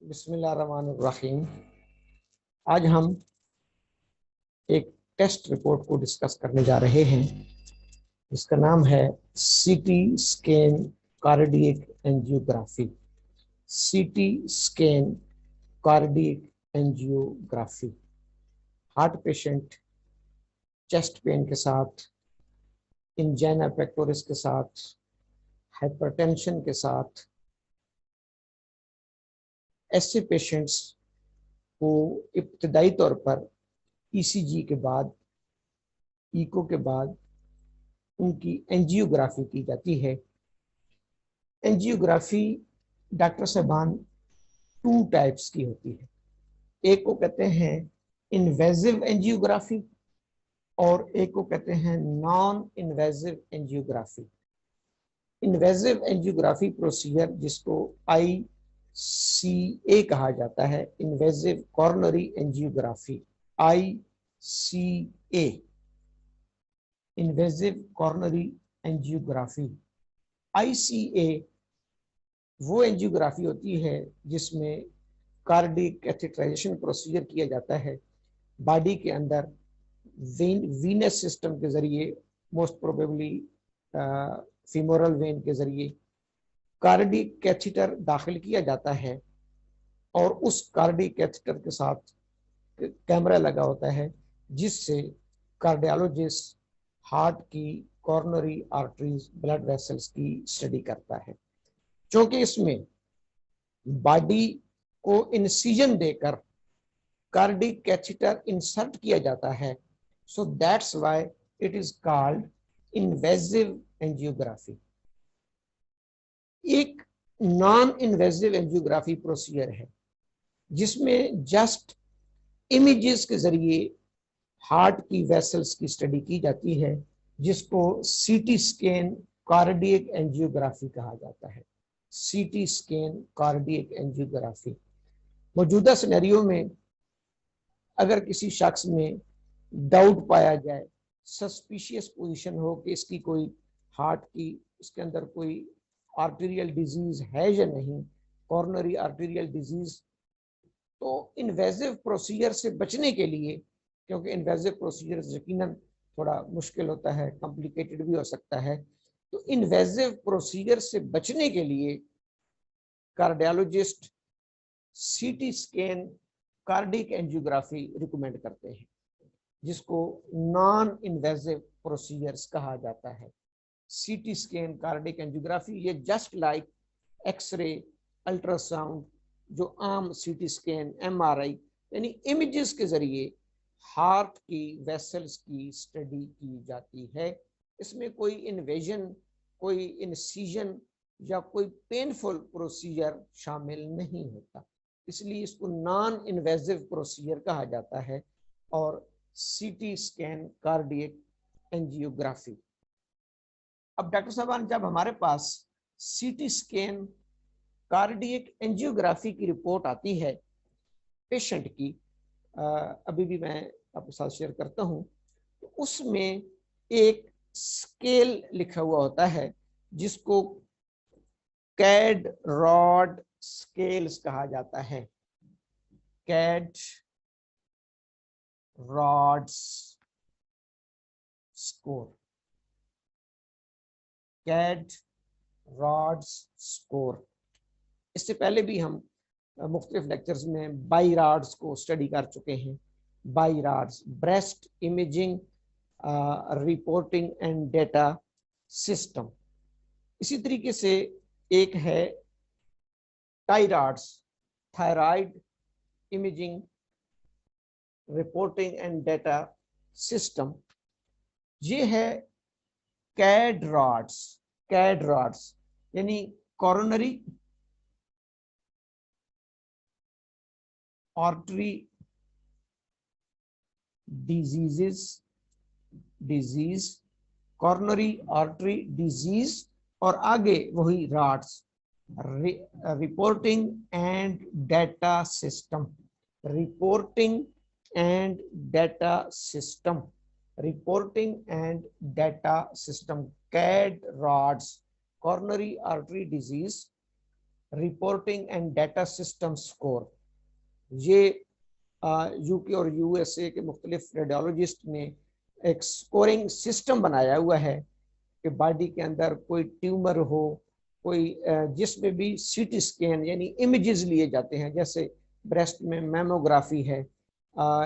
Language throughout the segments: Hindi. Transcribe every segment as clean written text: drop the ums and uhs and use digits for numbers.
बिस्मिल्लाहिर्रहमानिर्रहीम। आज हम एक टेस्ट रिपोर्ट को डिस्कस करने जा रहे हैं। इसका नाम है CT scan cardiac angiography. CT scan cardiac angiography heart patient chest pain के साथ, इंजाइना पेक्टोरिस के साथ, हाइपरटेंशन के साथ, ऐसे पेशेंट्स को इब्तदाई तौर पर ईसीजी के बाद, इको के बाद उनकी एंजियोग्राफी की जाती है। एंजियोग्राफी डॉक्टर साहबान टू टाइप्स की होती है। एक को कहते हैं इन्वेजिव एंजियोग्राफी और एक को कहते हैं non invasive angiography. Invasive angiography procedure, जिसको ICA कहा जाता है, invasive coronary angiography, ICA, invasive coronary angiography. ICA वो एंजियोग्राफी होती है जिसमें कार्डियक कैथेटराइजेशन प्रोसीजर किया जाता है। बॉडी के अंदर वीनस सिस्टम के जरिए, मोस्ट प्रोबेबली फीमोरल वेन के जरिए कार्डियक कैथेटर दाखिल किया जाता है और उस कार्डियक कैथेटर के साथ कैमरा लगा होता है जिससे कार्डियोलॉजिस्ट हार्ट की कॉर्नरी आर्टरीज, ब्लड वेसल्स की स्टडी करता है। क्योंकि इसमें बॉडी को इंसिजन देकर कार्डियक कैथेटर इंसर्ट किया जाता है, so that's why it is called invasive angiography. एक नॉन इन्वेजिव एंजियोग्राफी प्रोसीजर है जिसमें जस्ट इमेजेस के जरिए हार्ट की वेसल्स की स्टडी की जाती है, जिसको सीटी स्कैन कार्डियक एंजियोग्राफी कहा जाता है। CT scan cardiac angiography. मौजूदा सिनेरियो में अगर किसी शख्स में डाउट पाया जाए, सस्पिशियस पोजीशन हो कि इसकी कोई हार्ट की, इसके अंदर कोई आर्टेरियल डिजीज है या नहीं, कॉर्नरी आर्टेरियल डिजीज, तो इन्वेजिव प्रोसीजर से बचने के लिए, क्योंकि इन्वेजिव प्रोसीजर यकीनन थोड़ा मुश्किल होता है, कॉम्प्लिकेटेड भी हो सकता है, तो इन्वेजिव प्रोसीजर से बचने के लिए cardiologist CT scan cardiac angiography recommend करते हैं, जिसको नॉन इन्वेजिव प्रोसीजर्स कहा जाता है। सीटी स्कैन कार्डियक एंजियोग्राफी ये जस्ट लाइक एक्सरे, अल्ट्रासाउंड, जो आम सीटी स्कैन, MRI यानी इमेजेस के जरिए हार्ट की वेसल्स की स्टडी की जाती है। इसमें कोई इन्वेजन, कोई इंसिजन या कोई पेनफुल प्रोसीजर शामिल नहीं होता, इसलिए इसको नॉन इन्वेजिव प्रोसीजर कहा जाता है। और सीटी स्कैन कार्डियक एंजियोग्राफी। अब डॉक्टर साहब, जब हमारे पास सीटी स्कैन कार्डियक एंजियोग्राफी की रिपोर्ट आती है पेशेंट की, अभी भी मैं आपके साथ शेयर करता हूं, तो उसमें एक स्केल लिखा हुआ होता है जिसको कैड रॉड स्केल्स कहा जाता है। CAD RADS score, CAD RADS score. इससे पहले भी हम मुख्तलिफ लेक्चर्स में बाई रॉड्स को स्टडी कर चुके हैं। BIRADS, breast imaging reporting and data system. इसी तरीके से एक है TIRADS, thyroid imaging reporting and data system. ये है कैड रॉड्स। कैड रॉड्स यानी coronary artery disease, coronary artery disease, और आगे वही RADS, reporting and data system, reporting and data system, reporting and data system. CADRADS, coronary artery disease, reporting and data system score. ये यूके और यूएसए के मुख्तलिफ रेडियोलॉजिस्ट ने एक स्कोरिंग सिस्टम बनाया हुआ है कि बॉडी के अंदर कोई ट्यूमर हो, कोई जिसमें भी सीटी स्कैन यानी इमेजेस लिए जाते हैं, जैसे ब्रेस्ट में मैमोग्राफी है,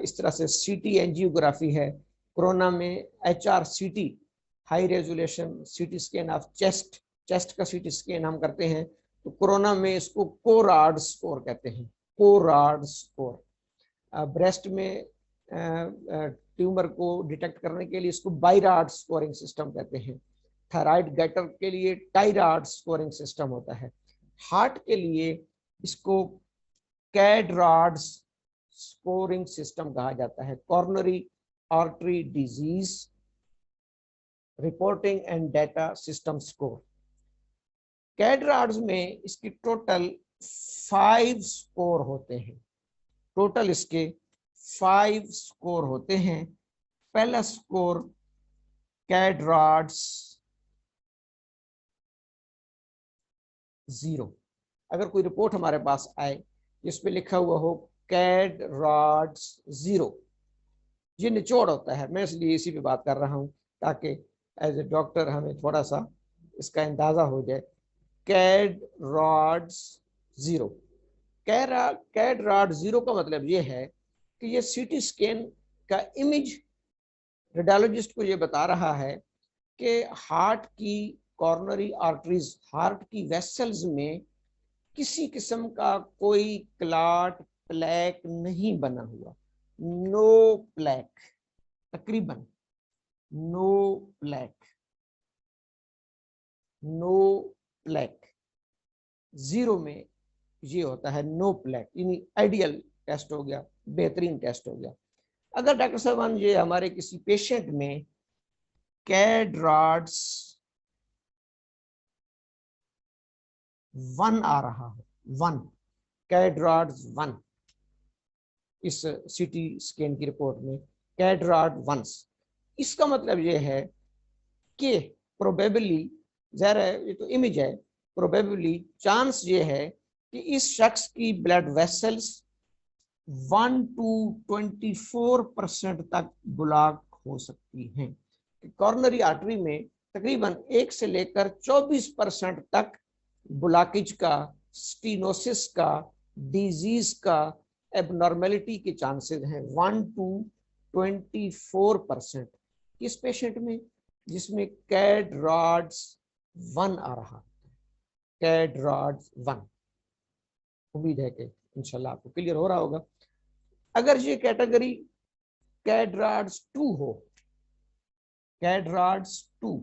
इस तरह से सीटी एंजियोग्राफी है, कोरोना में HRCT high resolution CT scan of chest का सीटी स्कैन हम करते हैं, तो कोरोना में इसको कोराड स्कोर कहते हैं, कोराड स्कोर। ब्रेस्ट में ट्यूमर को डिटेक्ट करने के लिए इसको बायराड स्कोरिंग सिस्टम कहते हैं। थायराइड गैटर के लिए टायराड स्कोरिंग सिस्टम होता है। हार्ट के लिए इसको कैडराड स्कोरिंग सिस्टम कहा जाता है। Coronary artery disease reporting and data system score. CADRADS में इसकी टोटल 5 स्कोर होते हैं। टोटल इसके 5 स्कोर होते हैं। पहला स्कोर कैडराड्स 0। अगर कोई रिपोर्ट हमारे पास आए जिसपे लिखा हुआ हो कैडराड्स 0, ये निचोड़ होता है, मैं इसलिए इसी पे बात कर रहा हूं ताकि एज ए डॉक्टर हमें थोड़ा सा इसका अंदाजा हो जाए। कैडराड्स 0, कैडराड 0 का मतलब ये है कि ये सीटी स्कैन का इमेज रेडियोलॉजिस्ट को ये बता रहा है कि हार्ट की कॉर्नरी आर्टरीज, हार्ट की वेसल्स में किसी किस्म का कोई क्लॉट प्लेक नहीं बना हुआ, नो प्लेक, तकरीबन नो प्लेक, नो प्लेक। 0 में ये होता है नो प्लेक, यानी आइडियल टेस्ट हो गया, बेहतरीन टेस्ट हो गया। अगर डॉक्टर साहब ये हमारे किसी पेशेंट में कैडराड्स 1 आ रहा हो, 1, कैडराड्स 1, इस सीटी स्कैन की रिपोर्ट में कैडराड 1, इसका मतलब ये है कि प्रोबेबली, ज़ाहिर है ये तो इमेज है, प्रोबेबली चांस ये है कि इस शख्स की ब्लड वेसल्स 1 to 24% तक ब्लॉक हो सकती हैं। कॉर्नरी आर्टरी में तकरीबन 1 से लेकर 24% तक ब्लॉकेज का, स्टीनोसिस का, डिजीज का, एबनॉर्मेलिटी के चांसेस हैं 1 to 24%। किस पेशेंट में? जिसमें कैडराड्स 1 आ रहा है, कैडराड्स 1। उम्मीद है कि इंशाल्लाह आपको क्लियर हो रहा होगा। अगर ये कैटेगरी कैडराड्स 2 हो, कैडराड्स 2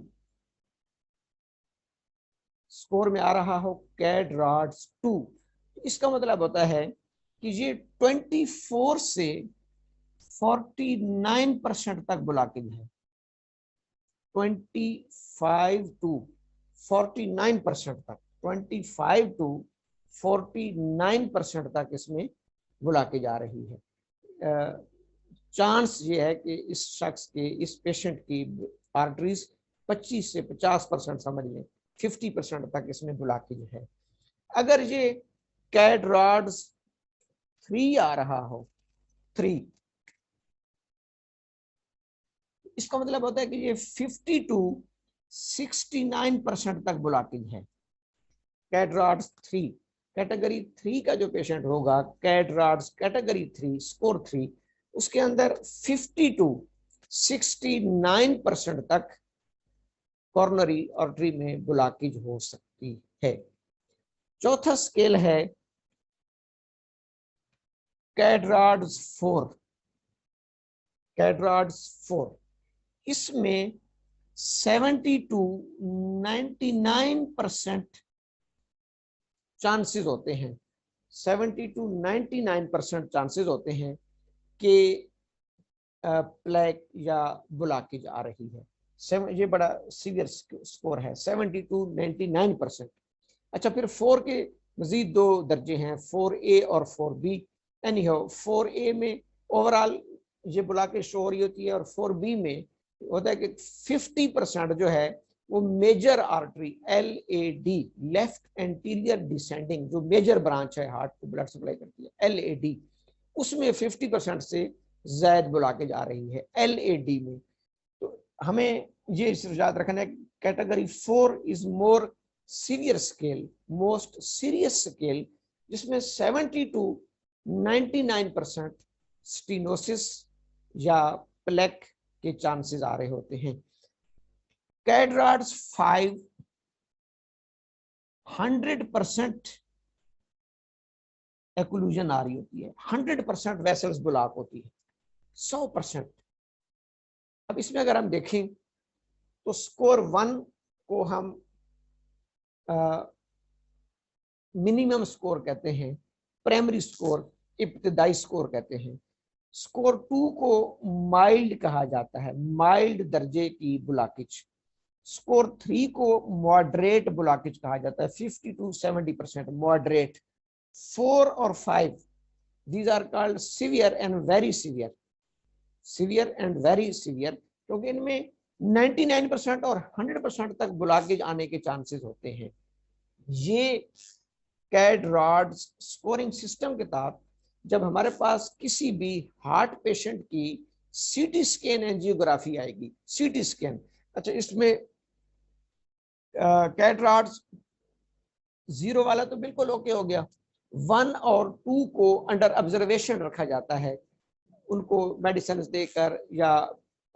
स्कोर में आ रहा हो, कैडराड्स 2, इसका मतलब होता है कि ये 24 से 49% तक ब्लॉकिंग है। 25 to 49% तक, 25 to 49% तक इसमें ब्लॉकेज आ रही है। चांस ये है कि इस शख्स के, इस पेशेंट की आर्टरीज 25 से 50% समझ लें, 50% तक इसमें ब्लॉकेज है। अगर ये कैडराड्स 3 आ रहा हो, 3, इसका मतलब होता है कि ये 50 to 69% तक ब्लॉकेज है। कैडराड्स 3, कैटेगरी 3 का जो पेशेंट होगा, कैडराड्स कैटेगरी 3 स्कोर 3, उसके अंदर 50 to 69% तक कॉर्नरी आर्टरी में ब्लॉकेज हो सकती है। चौथा स्केल है कैडराड्स 4, कैडराड्स 4, इसमें 70 to 99% चांसेस होते हैं, 70 to 99% चांसेस होते हैं कि प्लेक या ब्लॉकेज आ रही है। ये बड़ा सीवियर स्कोर है, 70 to 99%। अच्छा, फिर 4 के मजीद 2 दर्जे हैं, 4A और 4B। एनी हो, 4A में ओवरऑल ये ब्लॉकेज शो हो रही होती है और 4B में होता है कि 50% जो है वो major artery LAD, left anterior descending, जो मेजर ब्रांच है हार्ट को ब्लड सप्लाई करती है, LAD, उसमें 50% से ज्यादा ब्लॉकेज आ रही है LAD में। तो हमें ये याद रखना है, category 4 is more severe scale, most serious scale, जिसमें 70 to 99% स्टीनोसिस या प्लेक के चांसेस आ रहे होते हैं। कैडराड्स 5 100% एक्लूजन आ रही होती है, 100% वेसल्स ब्लॉक होती है, 100%। अब इसमें अगर हम देखें तो स्कोर 1 को हम मिनिमम स्कोर कहते हैं, प्राइमरी स्कोर इब्तदाई स्कोर कहते हैं। स्कोर 2 को माइल्ड कहा जाता है, माइल्ड दर्जे की ब्लॉकेज। स्कोर 3 को मॉडरेट ब्लॉकेज कहा जाता है, 50 to 70% मॉडरेट। 4 और 5 these are called severe and very severe, severe and very severe, क्योंकि इनमें 99% और 100% तक ब्लॉकेज आने के चांसेस होते हैं। ये कैड-रॉड स्कोरिंग सिस्टम के तहत जब हमारे पास किसी भी हार्ट पेशेंट की सीटी स्कैन एंजियोग्राफी आएगी, सीटी स्कैन, अच्छा इसमें कैड-रॉड 0 वाला तो बिल्कुल ओके हो गया, 1 और 2 को अंडर ऑब्जर्वेशन रखा जाता है, उनको मेडिसिन देकर या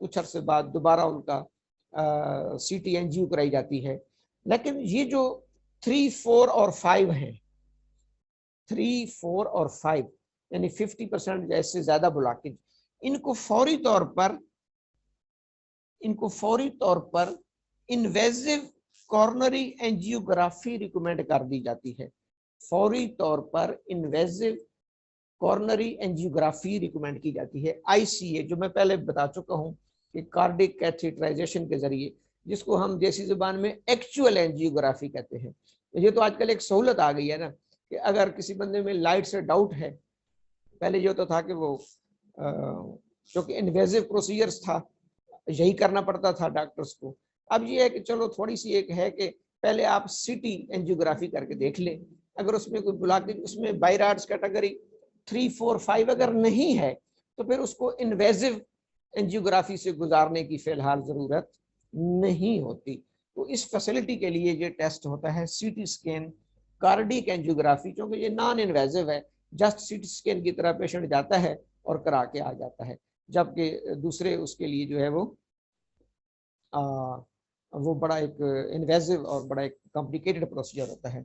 कुछ अरसे बाद दोबारा उनका सीटी एंजियो कराई जाती है। लेकिन ये जो 3, 4 और 5 हैं, 3, 4 और 5 यानी 50% जैसे ज्यादा ब्लॉकेज, इनको फौरी तौर पर इन्वेजिव कॉर्नरी एंजियोग्राफी रिकमेंड कर दी जाती है। फौरी तौर पर इन्वेजिव कॉर्नरी एंजियोग्राफी रिकमेंड की जाती है, ICA, जो मैं पहले बता चुका हूं कि कार्डिक कैथेटराइजेशन के जरिए, जिसको हम देसी जुबान में एक्चुअल एंजियोग्राफी कहते हैं। ये तो आजकल एक सहूलत आ गई है ना कि अगर किसी बंदे में लाइट से डाउट है, पहले ये तो था कि वो क्योंकि इन्वेजिव प्रोसीजर्स था, यही करना पड़ता था डॉक्टर्स को। अब ये है कि चलो थोड़ी सी एक है कि पहले आप सीटी एंजियोग्राफी करके देख लें, अगर उसमें कोई ब्लॉकेज, उसमें बायराड्स कैटेगरी 3, 4, 5 अगर नहीं है तो फिर उसको इन्वेजिव एंजियोग्राफी से गुजारने की फिलहाल जरूरत नहीं होती। तो इस फैसिलिटी के लिए ये टेस्ट होता है सीटी स्कैन कार्डिक एंजियोग्राफी, क्योंकि ये नॉन इन्वेजिव है, जस्ट सीटी स्कैन की तरह पेशेंट जाता है और करा के आ जाता है, जबकि दूसरे उसके लिए जो है वो बड़ा एक इन्वेजिव और बड़ा एक कॉम्प्लिकेटेड प्रोसीजर होता है।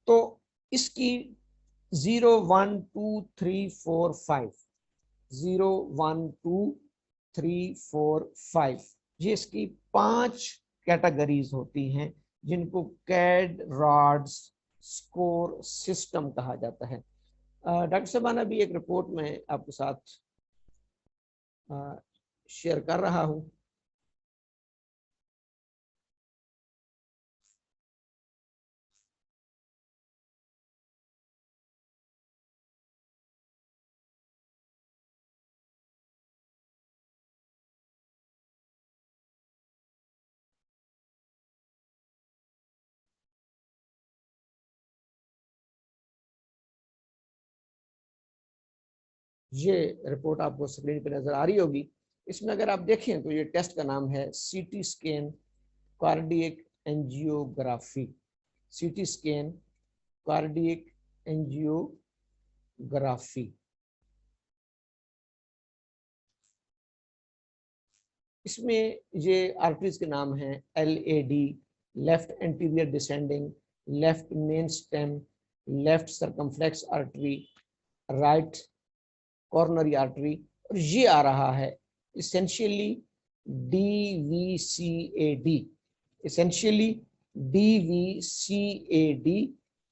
तो इसकी 0, 1, 2, 3, 4, 5, 0, 1, 2, 3, 4, 5, ये इसकी 5 कैटेगरीज होती हैं जिनको कैड-रॉड स्कोर सिस्टम कहा जाता है। डॉक्टर साहबाना भी एक रिपोर्ट में आपके साथ शेयर कर रहा हूं। ये रिपोर्ट आपको स्क्रीन पे नजर आ रही होगी। इसमें अगर आप देखें तो ये टेस्ट का नाम है CT scan cardiac angiography, CT scan cardiac angiography. इसमें ये आर्टरीज के नाम हैं LAD, left anterior descending, left main stem, left circumflex artery, right coronary artery, और ये आ रहा है इसेंशियली DVCAD, इसेंशियली DVCAD,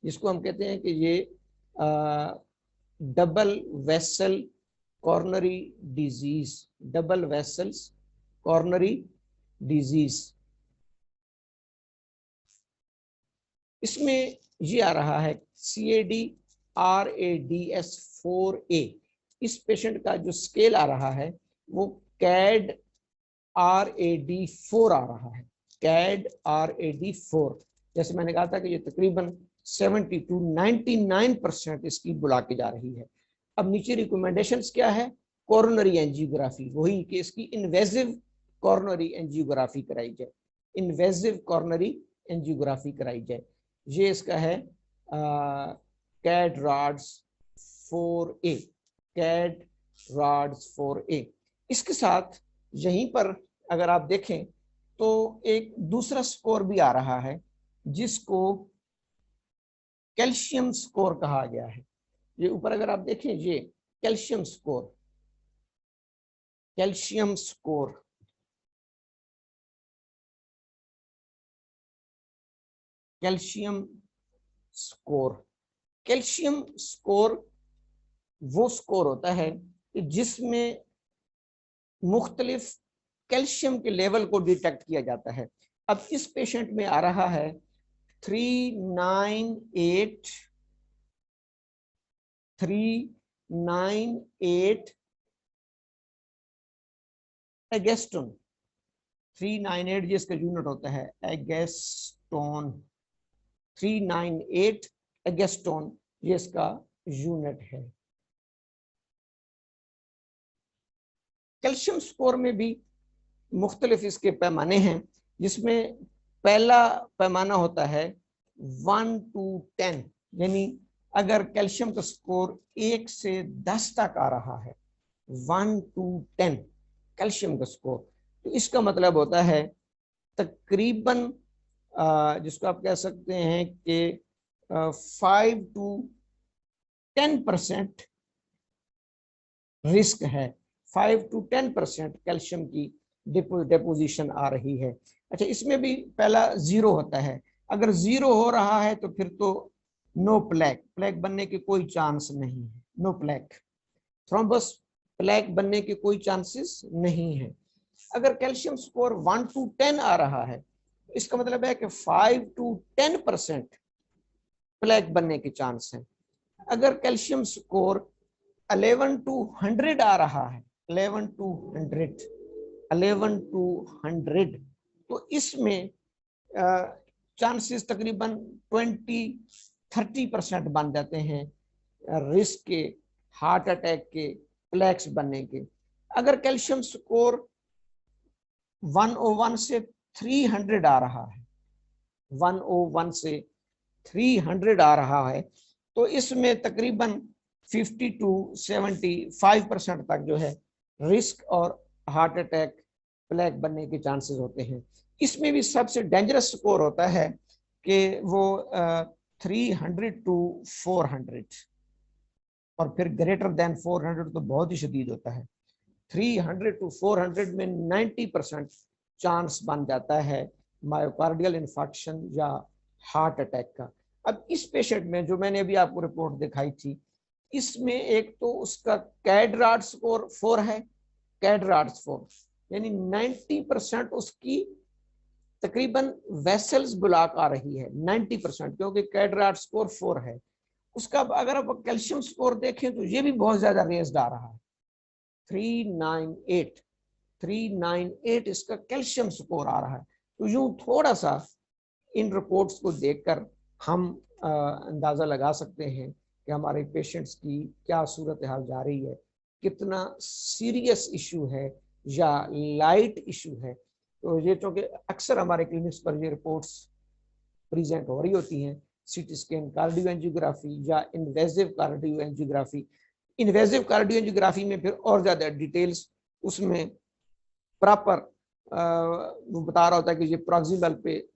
जिसको हम कहते हैं कि ये double vessel coronary disease, double vessels coronary disease. इसमें ये आ रहा है CAD-RADS 4A। इस पेशेंट का जो स्केल आ रहा है वो CAD-RAD 4 आ रहा है, CAD-RAD4। जैसे मैंने कहा था कि ये तकरीबन 70 to 99% इसकी बुला के जा रही है। अब नीचे रिकमेंडेशंस क्या है? कोरोनरी एंजियोग्राफी, वही कि इसकी इन्वेजिव कोरोनरी एंजियोग्राफी कराई जाए, इन्वेजिव कोरोनरी एंजियोग्राफी कराई जाए। ये इसका है CAD-RADS4A, CAD-RADS4A। इसके साथ यहीं पर अगर आप देखें तो एक दूसरा स्कोर भी आ रहा है जिसको कैल्शियम स्कोर कहा गया है। ये ऊपर अगर आप देखें, ये calcium score, calcium score, calcium score. Calcium score वो स्कोर होता है कि जिसमें मुख्तलिफ कैल्शियम के लेवल को डिटेक्ट किया जाता है। अब इस पेशेंट में आ रहा है 398 एगेस्टोन। 398 जिसका यूनिट होता है एगेस्टोन, 398 एगेस्टोन ये इसका यूनिट है। कैल्शियम स्कोर में भी मुख्तलिफ इसके पैमाने हैं, जिसमें पहला पैमाना होता है 1 to 10, यानी अगर कैल्शियम का स्कोर 1 से 10 तक आ रहा है, 1 to 10 कैल्शियम का स्कोर, तो इसका मतलब होता है तकरीबन जिसको आप कह सकते हैं कि 5 to 10% रिस्क है, 5 to 10% कैल्शियम की डिपोजिशन आ रही है। अच्छा, इसमें भी पहला 0 होता है। अगर 0 हो रहा है तो फिर तो नो प्लेग, प्लेग बनने के कोई चांस नहीं है, नो प्लेग, थ्रोम्बस प्लेग बनने के कोई चांसेस नहीं है। अगर कैल्शियम स्कोर 1 to 10 आ रहा है, इसका मतलब है कि 5 to 10% प्लेग बनने के चांस है। अगर कैल्शियम स्कोर 11 to 100 आ रहा है, 11 to 100, तो इसमें चांसेस तकरीबन 20-30% बन जाते हैं रिस्क के, हार्ट अटैक के, प्लेक्स बनने के। अगर कैल्शियम स्कोर 101 से 300 आ रहा है, 101 से 300 आ रहा है, तो इसमें तकरीबन 50 to 75% तक जो है रिस्क और हार्ट अटैक, प्लेग बनने के चांसेस होते हैं। इसमें भी सबसे डेंजरस स्कोर होता है कि वो 300 to 400, और फिर ग्रेटर देन 400 तो बहुत ही शदीद होता है। 300 to 400 में 90% चांस बन जाता है मायोकार्डियल इन्फेक्शन या हार्ट अटैक का। अब इस पेशेंट में जो मैंने अभी आपको रिपोर्ट दिखाई थी, इसमें एक तो उसका CAD-RADS स्कोर 4 है, CAD-RADS 4, यानी 90% उसकी तकरीबन वेसल्स ब्लॉक आ रही है, 90%, क्योंकि CAD-RADS स्कोर 4 है। उसका अगर आप कैल्शियम स्कोर देखें तो ये भी बहुत ज्यादा रेज्ड आ रहा है, 398 इसका कैल्शियम स्कोर आ रहा है। तो यूं थोड़ा सा इन रिपोर्ट्स को देखकर हम अंदाजा लगा सकते हैं कि हमारे पेशेंट्स की क्या सूरत हाल जा रही है, कितना सीरियस इशू है या लाइट इशू है। तो ये चूंकि अक्सर हमारे क्लिनिक्स पर ये रिपोर्ट्स प्रेजेंट हो रही होती हैं, सीटी स्कैन, कार्डियो एंजियोग्राफी या invasive cardio angiography. Invasive cardio angiography में फिर और ज्यादा डिटेल्स उसमें प्रॉपर वो बता रहा होता है कि ये प्रॉक्सिमल पे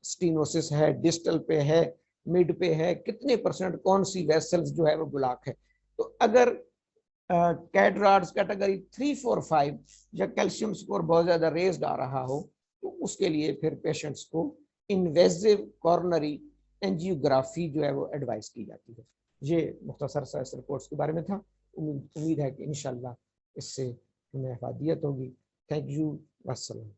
स्टीनोसिस है, डिस्टल पे है, मिड पे है, कितने % कौन सी वेसल्स जो है वो ब्लॉक है। तो अगर CAD-RADS कैटेगरी 3, 4, 5 या कैल्शियम स्कोर बहुत ज्यादा रेज्ड आ रहा हो, तो उसके लिए फिर पेशेंट्स को इन्वेजिव कोरोनरी एंजियोग्राफी जो है वो एडवाइस की जाती है। ये मुख्तसर सा इस रिपोर्ट्स के बारे में था। उम्मीद है कि इंशाल्लाह इससे हमें अफादियत होगी। थैंक यू, अस्सलाम।